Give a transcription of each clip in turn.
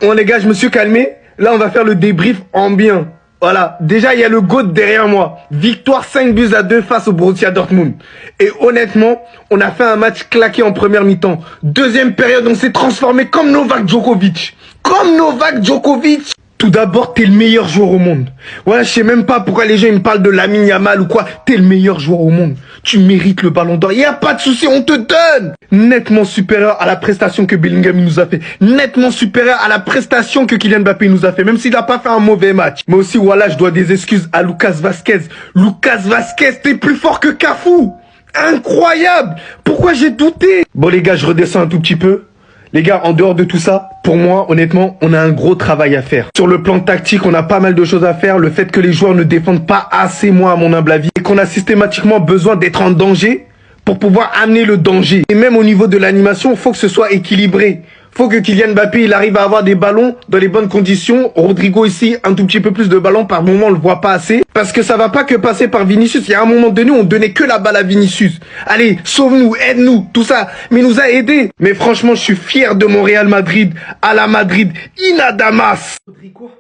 Bon les gars, je me suis calmé. Là, on va faire le débrief en bien. Voilà, déjà il y a le GOAT derrière moi. Victoire 5-2 face au Borussia Dortmund. Et honnêtement, on a fait un match claqué en première mi-temps. Deuxième période, on s'est transformé comme Novak Djokovic. Comme Novak Djokovic. Tout d'abord, t'es le meilleur joueur au monde. Ouais, je sais même pas pourquoi les gens ils me parlent de Lamine Yamal ou quoi. T'es le meilleur joueur au monde. Tu mérites le ballon d'or. Y a pas de souci, on te donne. Nettement supérieur à la prestation que Bellingham nous a fait. Nettement supérieur à la prestation que Kylian Mbappé nous a fait. Même s'il a pas fait un mauvais match. Mais aussi, voilà, je dois des excuses à Lucas Vasquez. Lucas Vasquez, t'es plus fort que Cafu. Incroyable. Pourquoi j'ai douté? Bon les gars, je redescends un tout petit peu. Les gars, en dehors de tout ça, pour moi, honnêtement, on a un gros travail à faire. Sur le plan tactique, on a pas mal de choses à faire. Le fait que les joueurs ne défendent pas assez, moi, à mon humble avis, et qu'on a systématiquement besoin d'être en danger pour pouvoir amener le danger. Et même au niveau de l'animation, il faut que ce soit équilibré. Faut que Kylian Mbappé, il arrive à avoir des ballons dans les bonnes conditions. Rodrigo ici, un tout petit peu plus de ballons. Par moment, on le voit pas assez. Parce que ça va pas que passer par Vinicius. Il y a un moment donné, on donnait que la balle à Vinicius. Allez, sauve-nous, aide-nous, tout ça. Mais il nous a aidés. Mais franchement, je suis fier de mon Real Madrid. À la Madrid, Inadamas. Rodrigo?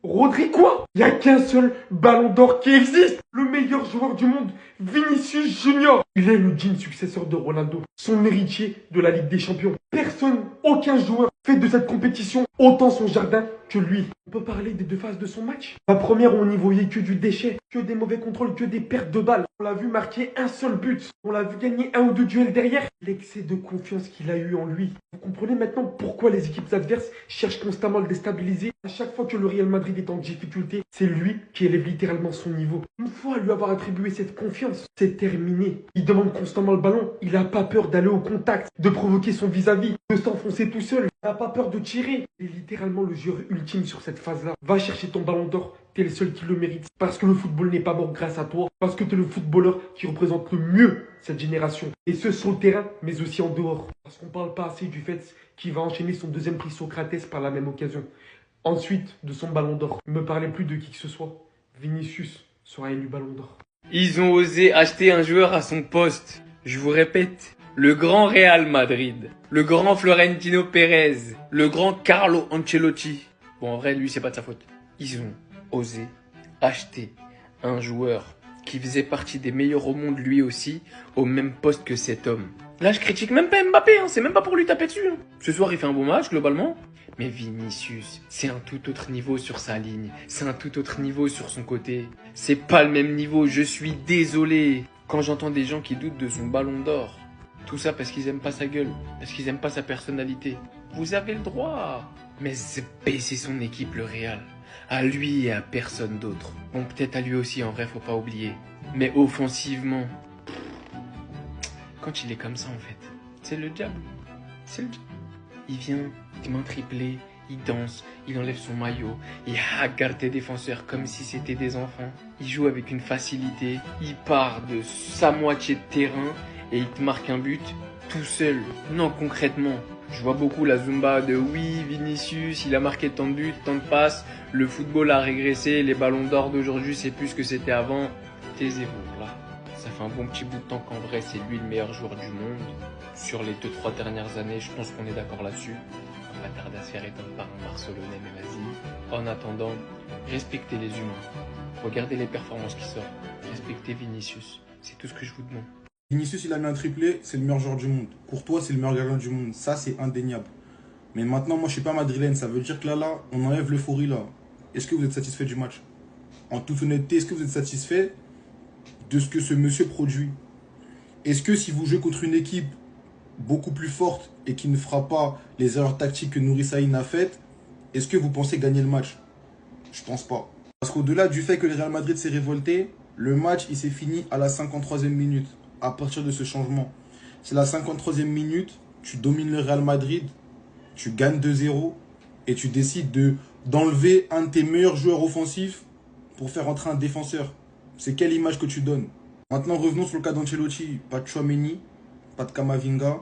Rodrigo? Il y a qu'un seul ballon d'or qui existe. Le meilleur joueur du monde, Vinicius Junior. Il est le digne successeur de Ronaldo, son héritier de la Ligue des Champions. Personne, aucun joueur fait de cette compétition autant son jardin que lui. On peut parler des deux phases de son match. La première, on n'y voyait que du déchet, que des mauvais contrôles, que des pertes de balles. On l'a vu marquer un seul but. On l'a vu gagner un ou deux duels derrière. L'excès de confiance qu'il a eu en lui. Vous comprenez maintenant pourquoi les équipes adverses cherchent constamment à le déstabiliser. À chaque fois que le Real Madrid est en difficulté, c'est lui qui élève littéralement son niveau. Une fois lui avoir attribué cette confiance, c'est terminé. Il demande constamment le ballon. Il n'a pas peur d'aller au contact, de provoquer son vis-à-vis, de s'enfoncer tout seul. Il n'a pas peur de tirer. Il est littéralement le joueur ultime sur cette phase-là. Va chercher ton ballon d'or. T'es le seul qui le mérite. Parce que le football n'est pas mort grâce à toi. Parce que t'es le footballeur qui représente le mieux cette génération. Et ce sur le terrain, mais aussi en dehors. Parce qu'on parle pas assez du fait qu'il va enchaîner son deuxième prix Socrates par la même occasion. Ensuite, de son ballon d'or. Ne me parlez plus de qui que ce soit. Vinicius sera élu ballon d'or. Ils ont osé acheter un joueur à son poste. Je vous répète, le grand Real Madrid, le grand Florentino Pérez, le grand Carlo Ancelotti. Bon, en vrai, lui, c'est pas de sa faute. Ils ont osé acheter un joueur qui faisait partie des meilleurs au monde lui aussi, au même poste que cet homme. Là, je critique même pas Mbappé, c'est même pas pour lui taper dessus. Ce soir, il fait un bon match, globalement. Mais Vinicius, c'est un tout autre niveau sur sa ligne. C'est un tout autre niveau sur son côté. C'est pas le même niveau, je suis désolé. Quand j'entends des gens qui doutent de son ballon d'or, tout ça parce qu'ils aiment pas sa gueule, parce qu'ils aiment pas sa personnalité. Vous avez le droit. Mais c'est baisser son équipe, le Real. À lui et à personne d'autre. Bon, peut-être à lui aussi, en vrai, faut pas oublier. Mais offensivement, quand il est comme ça, en fait, c'est le diable. C'est le diable. Il vient, main triplée, il danse, il enlève son maillot, il regarde tes défenseurs comme si c'était des enfants. Il joue avec une facilité, il part de sa moitié de terrain et il te marque un but tout seul. Non, concrètement, je vois beaucoup la Zumba de oui, Vinicius, il a marqué tant de buts, tant de passes, le football a régressé, les ballons d'or d'aujourd'hui c'est plus ce que c'était avant. Taisez-vous, là. Ça fait un bon petit bout de temps qu'en vrai c'est lui le meilleur joueur du monde. Sur les 2-3 dernières années, je pense qu'on est d'accord là-dessus. On va tarder à se faire éteindre par un Barcelonais, mais vas-y. En attendant, respectez les humains. Regardez les performances qui sortent. Respectez Vinicius. C'est tout ce que je vous demande. Vinicius, il a mis un triplé, c'est le meilleur joueur du monde. Courtois, c'est le meilleur gardien du monde. Ça, c'est indéniable. Mais maintenant, moi, je suis pas madrilène. Ça veut dire que là, on enlève l'euphorie, là. Est-ce que vous êtes satisfait du match? En toute honnêteté, est-ce que vous êtes satisfait de ce que ce monsieur produit? Est-ce que si vous jouez contre une équipe beaucoup plus forte et qui ne fera pas les erreurs tactiques que Nouri Sahin a faites, est-ce que vous pensez gagner le match? Je pense pas. Parce qu'au-delà du fait que le Real Madrid s'est révolté, le match, il s'est fini à la 53e minute. À partir de ce changement. C'est la 53e minute, tu domines le Real Madrid, tu gagnes 2-0 et tu décides d'enlever un de tes meilleurs joueurs offensifs pour faire entrer un défenseur. C'est quelle image que tu donnes? Maintenant, revenons sur le cas d'Ancelotti. Pas de Tchouaméni, pas de Kamavinga,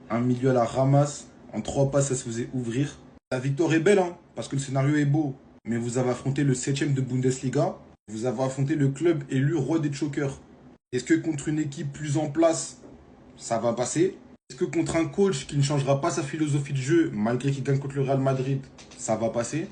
un milieu à la ramasse, en 3 passes, ça se faisait ouvrir. La victoire est belle, hein, parce que le scénario est beau. Mais vous avez affronté le 7e de Bundesliga, vous avez affronté le club élu roi des chokers. Est-ce que contre une équipe plus en place, ça va passer? Est-ce que contre un coach qui ne changera pas sa philosophie de jeu, malgré qu'il gagne contre le Real Madrid, ça va passer?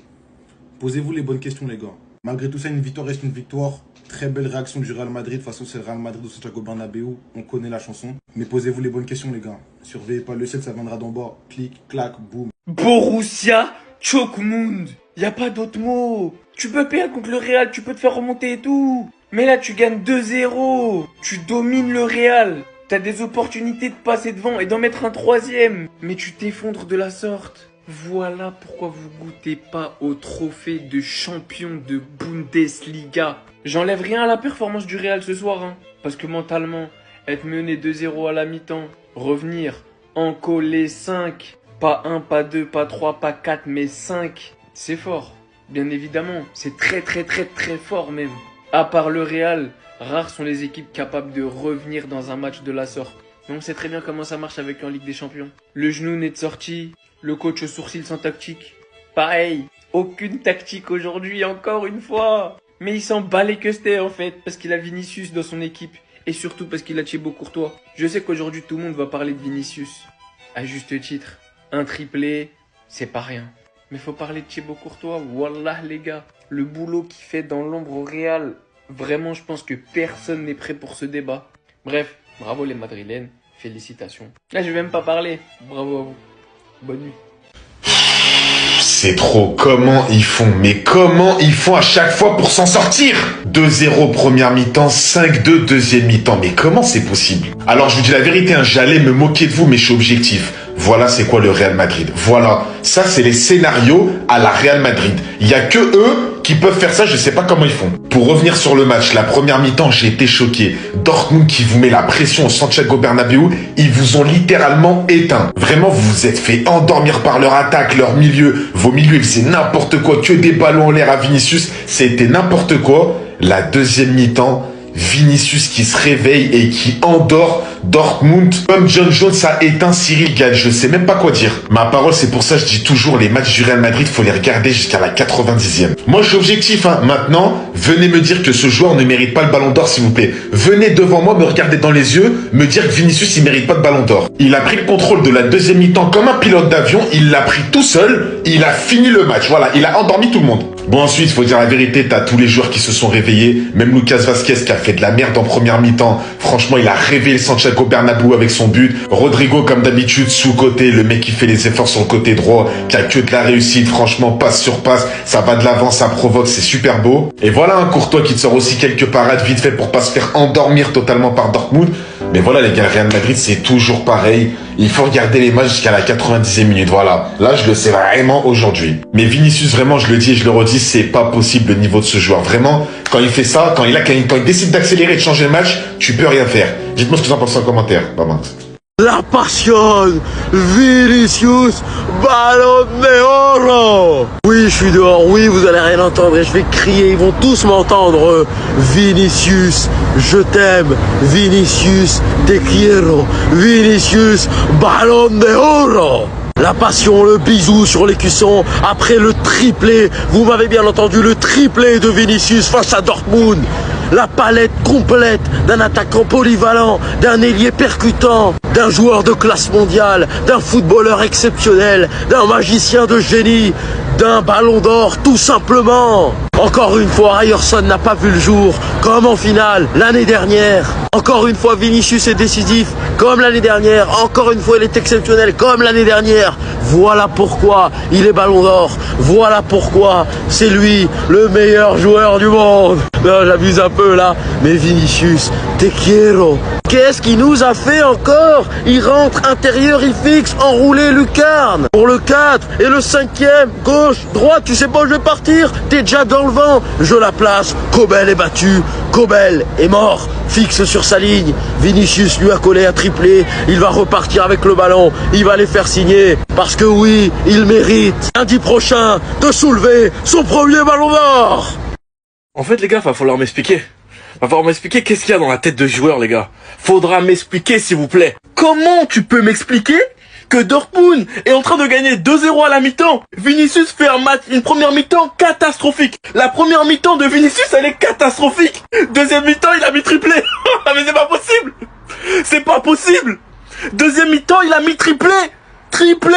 Posez-vous les bonnes questions, les gars. Malgré tout ça, une victoire reste une victoire. Très belle réaction du Real Madrid. De toute façon, c'est le Real Madrid au Santiago Bernabéu. On connaît la chanson. Mais posez-vous les bonnes questions, les gars. Surveillez pas le ciel, ça viendra d'en bas. Clic, clac, boum. Borussia Dortmund. Y a pas d'autre mot. Tu peux perdre contre le Real, tu peux te faire remonter et tout. Mais là, tu gagnes 2-0. Tu domines le Real. T'as des opportunités de passer devant et d'en mettre un troisième. Mais tu t'effondres de la sorte. Voilà pourquoi vous goûtez pas au trophée de champion de Bundesliga. J'enlève rien à la performance du Real ce soir, hein, parce que mentalement, être mené 2-0 à la mi-temps, revenir, en coller 5, pas 1, pas 2, pas 3, pas 4, mais 5, c'est fort. Bien évidemment, c'est très fort même. À part le Real, rares sont les équipes capables de revenir dans un match de la sorte. Mais on sait très bien comment ça marche avec en Ligue des Champions. Le genou n'est de sortie, le coach au sourcil sans tactique. Pareil, aucune tactique aujourd'hui, encore une fois. Mais il s'en bat les queues en fait, parce qu'il a Vinicius dans son équipe. Et surtout parce qu'il a Thibaut Courtois. Je sais qu'aujourd'hui tout le monde va parler de Vinicius. À juste titre, un triplé, c'est pas rien. Mais faut parler de Thibaut Courtois, wallah les gars. Le boulot qu'il fait dans l'ombre au Real, vraiment je pense que personne n'est prêt pour ce débat. Bref, bravo les Madrilènes, félicitations. Là je vais même pas parler, bravo à vous. Bonne nuit. C'est trop, comment ils font? Mais comment ils font à chaque fois pour s'en sortir? 2-0 première mi-temps, 5-2 deuxième mi-temps, mais comment c'est possible? Alors je vous dis la vérité, hein, j'allais me moquer de vous, mais je suis objectif. Voilà c'est quoi le Real Madrid. Voilà, ça c'est les scénarios à la Real Madrid. Il y a que eux qui peuvent faire ça, je sais pas comment ils font. Pour revenir sur le match, la première mi-temps, j'ai été choqué. Dortmund qui vous met la pression au Santiago Bernabéu, ils vous ont littéralement éteint. Vraiment, vous vous êtes fait endormir par leur attaque, leur milieu. Vos milieux, ils faisaient n'importe quoi, que des ballons en l'air à Vinicius. C'était n'importe quoi. La deuxième mi-temps, Vinicius qui se réveille et qui endort Dortmund. Comme John Jones a éteint Cyril Gall, je sais même pas quoi dire. Ma parole, c'est pour ça que je dis toujours, les matchs du Real Madrid, faut les regarder jusqu'à la 90e. Moi, je suis objectif, hein. Maintenant, venez me dire que ce joueur ne mérite pas le ballon d'or, s'il vous plaît. Venez devant moi, me regarder dans les yeux, me dire que Vinicius, il mérite pas de ballon d'or. Il a pris le contrôle de la deuxième mi-temps comme un pilote d'avion, il l'a pris tout seul, il a fini le match. Voilà, il a endormi tout le monde. Bon, ensuite, faut dire la vérité, t'as tous les joueurs qui se sont réveillés. Même Lucas Vazquez qui a fait de la merde en première mi-temps. Franchement, il a réveillé le Santiago Bernabéu avec son but. Rodrigo, comme d'habitude, sous-côté. Le mec qui fait les efforts sur le côté droit, qui a que de la réussite. Franchement, passe sur passe. Ça va de l'avant, ça provoque, c'est super beau. Et voilà un Courtois qui te sort aussi quelques parades vite fait pour pas se faire endormir totalement par Dortmund. Mais voilà les gars, Real Madrid, c'est toujours pareil. Il faut regarder les matchs jusqu'à la 90e minute. Voilà. Là, je le sais vraiment aujourd'hui. Mais Vinicius, vraiment, je le dis et je le redis, c'est pas possible le niveau de ce joueur. Vraiment, quand il fait ça, quand il décide d'accélérer et de changer le match, tu peux rien faire. Dites-moi ce que vous en pensez en commentaire. Bye bye. La passion, Vinicius, Ballon d'Oro. Oui, je suis dehors, oui, vous allez rien entendre et je vais crier, ils vont tous m'entendre. Vinicius, je t'aime, Vinicius, te quiero, Vinicius, Ballon d'Oro. La passion, le bisou sur l'écusson, après le triplé, vous m'avez bien entendu, le triplé de Vinicius face à Dortmund. La palette complète d'un attaquant polyvalent, d'un ailier percutant, d'un joueur de classe mondiale, d'un footballeur exceptionnel, d'un magicien de génie, d'un ballon d'or tout simplement. Encore une fois, Ryerson n'a pas vu le jour, comme en finale l'année dernière. Encore une fois, Vinicius est décisif, comme l'année dernière. Encore une fois, il est exceptionnel, comme l'année dernière. Voilà pourquoi il est ballon d'or. Voilà pourquoi c'est lui le meilleur joueur du monde. Non, j'abuse un peu là, mais Vinicius, te quiero. Qu'est-ce qu'il nous a fait encore? Il rentre intérieur, il fixe, enroulé, lucarne. Pour le 4 et le 5e, gauche, droite, tu sais pas où je vais partir? T'es déjà dans le vent. Je la place, Kobel est battu, Kobel est mort. Fixe sur sa ligne, Vinicius lui a collé un triplé, il va repartir avec le ballon, il va les faire signer, parce que oui, il mérite lundi prochain de soulever son premier ballon d'or. En fait, les gars, va falloir m'expliquer. Va falloir m'expliquer qu'est-ce qu'il y a dans la tête de joueur, les gars. Faudra m'expliquer, s'il vous plaît. Comment tu peux m'expliquer que Dortmund est en train de gagner 2-0 à la mi-temps? Vinicius fait une première mi-temps catastrophique. La première mi-temps de Vinicius, elle est catastrophique. Deuxième mi-temps, il a mis triplé. Mais c'est pas possible. C'est pas possible. Deuxième mi-temps, il a mis triplé. Triplé.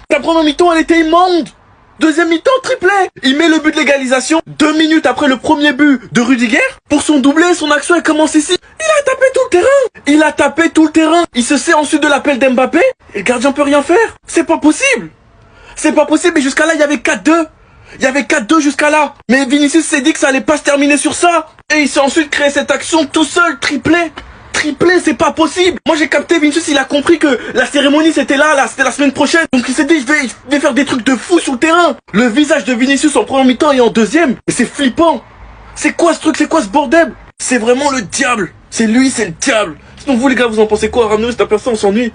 La première mi-temps, elle était immonde. Deuxième mi-temps, triplé. Il met le but de l'égalisation 2 minutes après le premier but de Rudiger. Pour son doublé, son action, elle commence ici. Il a tapé tout le terrain. Il a tapé tout le terrain. Il se sert ensuite de l'appel d'Mbappé. Et le gardien peut rien faire. C'est pas possible. C'est pas possible. Et jusqu'à là, il y avait 4-2. Il y avait 4-2 jusqu'à là. Mais Vinicius s'est dit que ça allait pas se terminer sur ça. Et il s'est ensuite créé cette action tout seul, triplé. Triplé, c'est pas possible. Moi j'ai capté, Vinicius, il a compris que la cérémonie c'était là, c'était la semaine prochaine. Donc il s'est dit, je vais faire des trucs de fou sur le terrain. Le visage de Vinicius en première mi-temps et en deuxième, et c'est flippant. C'est quoi ce truc, c'est quoi ce bordel? C'est vraiment le diable. C'est lui, c'est le diable. Sinon vous les gars, vous en pensez quoi? Ramenez-nous cette personne, on s'ennuie.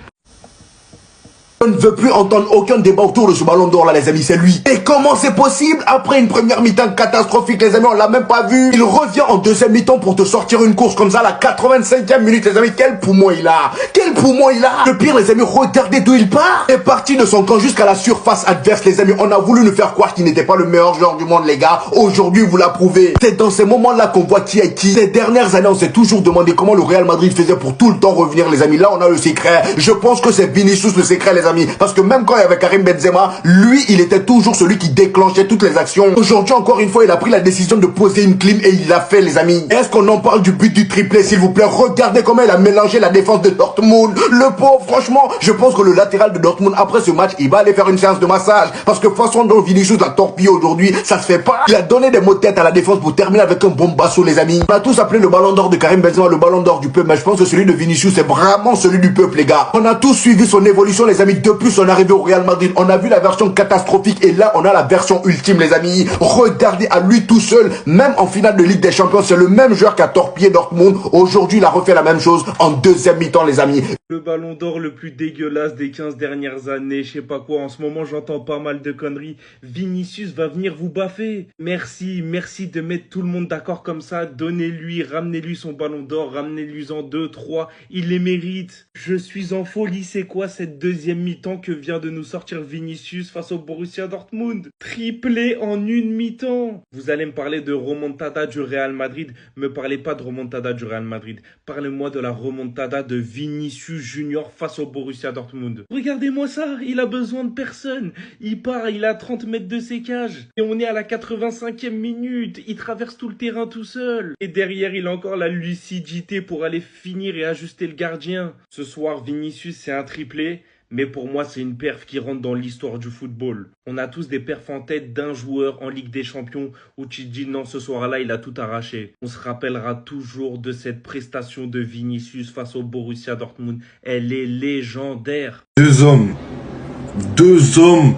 Je ne veux plus entendre aucun débat autour de ce ballon d'or là les amis, c'est lui. Et comment c'est possible? Après une première mi-temps catastrophique les amis, on l'a même pas vu. Il revient en deuxième mi-temps pour te sortir une course comme ça à la 85e minute les amis. Quel poumon il a. Quel poumon il a. Le pire les amis, regardez d'où il part. Il est parti de son camp jusqu'à la surface adverse les amis. On a voulu nous faire croire qu'il n'était pas le meilleur joueur du monde les gars. Aujourd'hui vous l'avez prouvé. C'est dans ces moments là qu'on voit qui est qui. Ces dernières années on s'est toujours demandé comment le Real Madrid faisait pour tout le temps revenir les amis. Là on a le secret. Je pense que c'est Vinicius le secret les amis. Parce que même quand il y avait Karim Benzema, lui, il était toujours celui qui déclenchait toutes les actions. Aujourd'hui, encore une fois, il a pris la décision de poser une clim et il l'a fait, les amis. Est-ce qu'on en parle du but du triplé, s'il vous plaît? Regardez comment il a mélangé la défense de Dortmund. Le pauvre, franchement, je pense que le latéral de Dortmund, après ce match, il va aller faire une séance de massage. Parce que façon dont Vinicius l'a torpillé aujourd'hui, ça se fait pas. Il a donné des mots de tête à la défense pour terminer avec un bombasso, les amis. On a tous appelé le ballon d'or de Karim Benzema le ballon d'or du peuple, mais je pense que celui de Vinicius, c'est vraiment celui du peuple, les gars. On a tous suivi son évolution, les amis, depuis son arrivée au Real Madrid. On a vu la version catastrophique et là on a la version ultime les amis. Regardez à lui tout seul, même en finale de Ligue des Champions, c'est le même joueur qui a torpillé Dortmund. Aujourd'hui il a refait la même chose en deuxième mi-temps les amis. Le ballon d'or le plus dégueulasse des 15 dernières années, je sais pas quoi, en ce moment j'entends pas mal de conneries. Vinicius va venir vous baffer. Merci de mettre tout le monde d'accord comme ça. Donnez-lui, ramenez-lui son ballon d'or, ramenez-lui-en 2, 3, il les mérite. Je suis en folie, c'est quoi cette deuxième mi-temps que vient de nous sortir Vinicius face au Borussia Dortmund? Triplé en une mi-temps. Vous allez me parler de remontada du Real Madrid, me parlez pas de remontada du Real Madrid. Parlez-moi de la remontada de Vinicius Junior face au Borussia Dortmund. Regardez-moi ça, il a besoin de personne. Il part, il est à 30 mètres de ses cages. Et on est à la 85e minute. Il traverse tout le terrain tout seul. Et derrière, il a encore la lucidité pour aller finir et ajuster le gardien. Ce soir, Vinicius, c'est un triplé. Mais pour moi, c'est une perf qui rentre dans l'histoire du football. On a tous des perfs en tête d'un joueur en Ligue des Champions où tu te dis non, ce soir-là, il a tout arraché. On se rappellera toujours de cette prestation de Vinicius face au Borussia Dortmund. Elle est légendaire. Deux hommes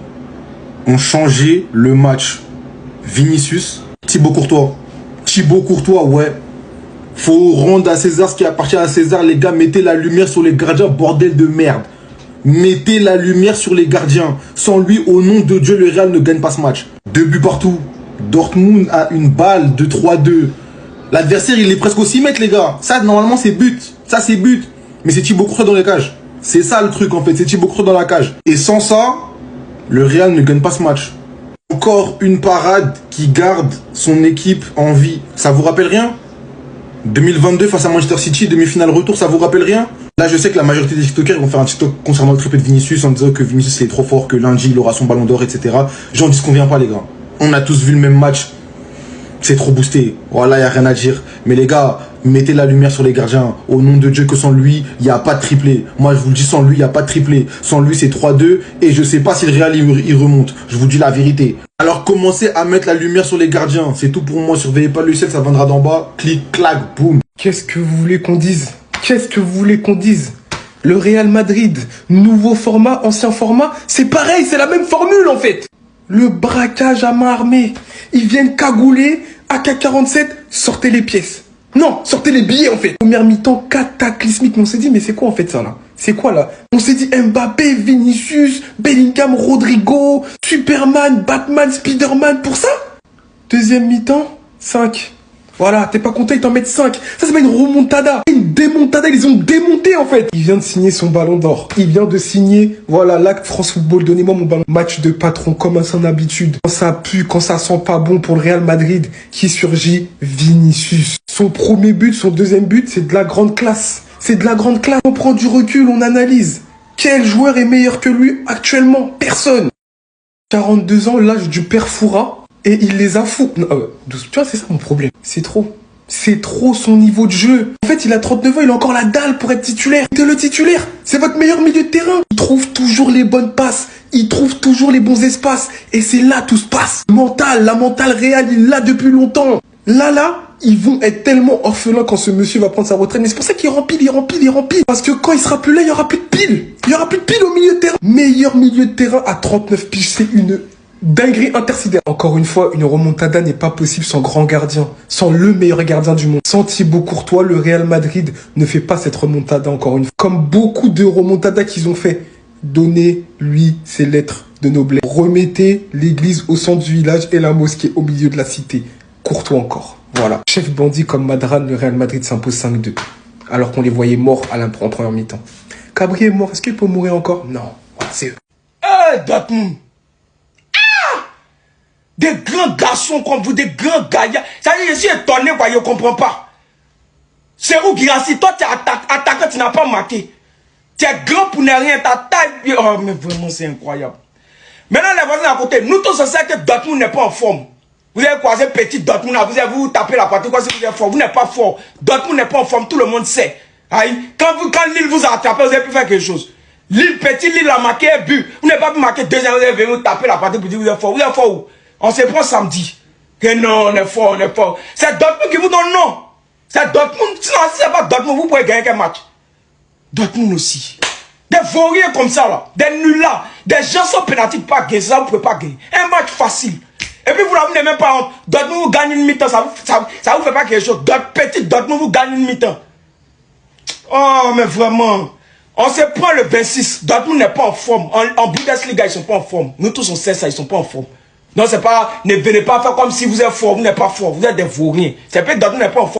ont changé le match. Vinicius, Thibaut Courtois, ouais. Faut rendre à César ce qui appartient à César, les gars. Mettez la lumière sur les gardiens, bordel de merde. Mettez la lumière sur les gardiens. Sans lui, au nom de Dieu, le Real ne gagne pas ce match. 2 buts partout. Dortmund a une balle de 3-2. L'adversaire, il est presque au 6 mètres, les gars. Ça, normalement, c'est but. Ça, c'est but. Mais c'est Thibaut Courtois dans les cages. C'est ça le truc, en fait. C'est Thibaut Courtois dans la cage. Et sans ça, le Real ne gagne pas ce match. Encore une parade qui garde son équipe en vie. Ça vous rappelle rien? 2022 face à Manchester City, demi-finale retour, ça vous rappelle rien? Là, je sais que la majorité des TikTokers vont faire un TikTok concernant le triplé de Vinicius en disant que Vinicius est trop fort, que lundi il aura son ballon d'or, etc. J'en dis ce qu'on vient pas, les gars. On a tous vu le même match. C'est trop boosté. Voilà, y a rien à dire. Mais les gars, mettez la lumière sur les gardiens. Au nom de Dieu, que sans lui, il n'y a pas de triplé. Moi, je vous le dis, sans lui, il n'y a pas de triplé. Sans lui, c'est 3-2. Et je sais pas si le Real, il remonte. Je vous dis la vérité. Alors, commencez à mettre la lumière sur les gardiens. C'est tout pour moi. Surveillez pas le ciel, ça viendra d'en bas. Clic, clac, boum. Qu'est-ce que vous voulez qu'on dise? Qu'est-ce que vous voulez qu'on dise? Le Real Madrid, nouveau format, ancien format, c'est pareil, c'est la même formule en fait. Le braquage à main armée. Ils viennent cagouler, AK-47, sortez les pièces. Non, sortez les billets en fait. Première mi-temps cataclysmique, mais on s'est dit, mais c'est quoi en fait ça là? C'est quoi là? On s'est dit Mbappé, Vinicius, Bellingham, Rodrigo, Superman, Batman, Spiderman, pour ça? Deuxième mi-temps, 5. Voilà, t'es pas content, ils t'en mettent 5. Ça, c'est pas une remontada. Une démontada, ils les ont démontés, en fait. Il vient de signer son ballon d'or. Il vient de signer, voilà, l'acte France Football, donnez-moi mon ballon. Match de patron, comme à son habitude. Quand ça pue, quand ça sent pas bon pour le Real Madrid, qui surgit? Vinicius. Son premier but, son deuxième but, c'est de la grande classe. C'est de la grande classe. On prend du recul, on analyse. Quel joueur est meilleur que lui actuellement? Personne. 42 ans, l'âge du père Foura, et il les a fous. Non, tu vois, c'est ça mon problème. C'est trop. C'est trop son niveau de jeu. En fait, il a 39 ans, il a encore la dalle pour être titulaire. C'est le titulaire. C'est votre meilleur milieu de terrain. Il trouve toujours les bonnes passes. Il trouve toujours les bons espaces. Et c'est là tout se passe. La mentale réelle, il l'a depuis longtemps. Là, ils vont être tellement orphelins quand ce monsieur va prendre sa retraite. Mais c'est pour ça qu'il remplit. Parce que quand il sera plus là, il y aura plus de piles. Il y aura plus de piles au milieu de terrain. Meilleur milieu de terrain à 39 piges. C'est une dinguerie intersidérale. Encore une fois, une remontada n'est pas possible sans grand gardien. Sans le meilleur gardien du monde. Sans Thibaut Courtois, le Real Madrid ne fait pas cette remontada encore une fois. Comme beaucoup de remontadas qu'ils ont fait. Donnez-lui ses lettres de noblesse. Remettez l'église au centre du village et la mosquée au milieu de la cité. Courtois encore. Voilà. Chef bandit comme Madran, le Real Madrid s'impose 5-2. Alors qu'on les voyait morts en première mi-temps. Cabri est mort. Est-ce qu'il peut mourir encore? Non. Voilà, c'est eux. Dortmund. Des grands garçons comme vous, des grands gaillards. Ça dit, je suis étonné, quoi, je ne comprends pas. C'est où Guirassy? Toi, tu es attaquant, tu n'as pas marqué. Tu es grand pour ne rien, ta taille. Oh, mais vraiment, c'est incroyable. Maintenant, les voisins à côté, nous tous, on sait que Dortmund n'est pas en forme. Vous avez croisé petit Dortmund, vous avez vous tapé la partie, quoi, si vous êtes fort. Vous n'êtes pas fort. Dortmund n'est pas en forme, tout le monde sait. Aïe. Quand Lille vous a attrapé, vous avez pu faire quelque chose. Lille, petit Lille a marqué un but. Vous n'avez pas pu marquer 2 ans, vous avez venu taper la partie pour dire vous êtes fort. Vous êtes fort où? On se prend samedi. Que non, on est fort, on est fort. C'est Dortmund qui vous donne non. C'est Dortmund. Sinon, si c'est pas Dortmund, vous pouvez gagner quel match? Dortmund aussi. Des vauriens comme ça, là. Des nullards. Des gens sans pénalty pas gagner. Ça, vous ne pouvez pas gagner. Un match facile. Et puis, vous n'avez même pas honte. Dortmund, vous gagnez une mi-temps. Ça vous fait pas quelque chose. Petit Dortmund, vous gagnez une mi-temps. Oh, mais vraiment. On se prend le 26. Dortmund n'est pas en forme. En Bundesliga, ils ne sont pas en forme. Nous tous, on sait ça. Ils ne sont pas en forme. Non, c'est pas, ne venez pas faire comme si vous êtes fort, vous n'êtes pas fort, vous êtes des vauriens. C'est peut-être Dortmund n'est pas en forme.